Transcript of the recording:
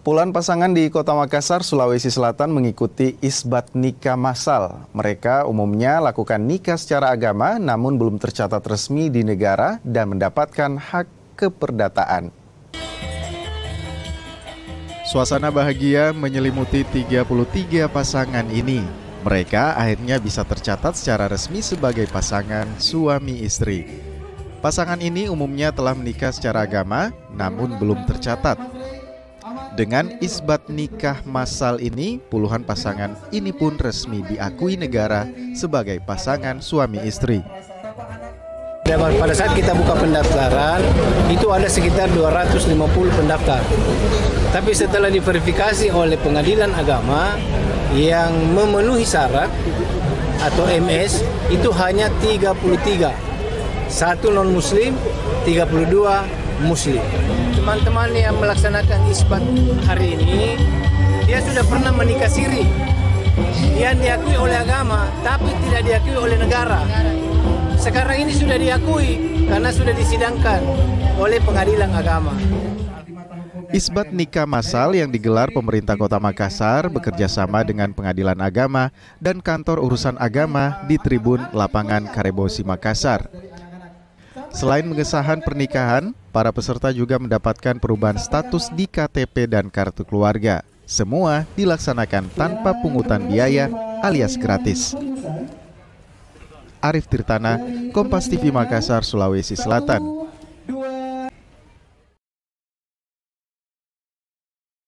Puluhan pasangan di Kota Makassar, Sulawesi Selatan mengikuti isbat nikah massal. Mereka umumnya lakukan nikah secara agama namun belum tercatat resmi di negara dan mendapatkan hak keperdataan. Suasana bahagia menyelimuti 33 pasangan ini. Mereka akhirnya bisa tercatat secara resmi sebagai pasangan suami istri. Pasangan ini umumnya telah menikah secara agama namun belum tercatat. Dengan isbat nikah massal ini, puluhan pasangan ini pun resmi diakui negara sebagai pasangan suami istri. Pada saat kita buka pendaftaran, itu ada sekitar 250 pendaftar. Tapi setelah diverifikasi oleh pengadilan agama yang memenuhi syarat atau MS, itu hanya 33. Satu non-muslim, 32 muslim. Teman-teman yang melaksanakan isbat hari ini, dia sudah pernah menikah siri yang diakui oleh agama, tapi tidak diakui oleh negara. Sekarang ini sudah diakui karena sudah disidangkan oleh pengadilan agama. Isbat nikah massal yang digelar pemerintah Kota Makassar bekerja sama dengan Pengadilan Agama dan Kantor Urusan Agama di Tribun Lapangan Karebosi Makassar. Selain mengesahkan pernikahan, para peserta juga mendapatkan perubahan status di KTP dan kartu keluarga. Semua dilaksanakan tanpa pungutan biaya alias gratis. Arif Tirtana, Kompas TV Makassar, Sulawesi Selatan.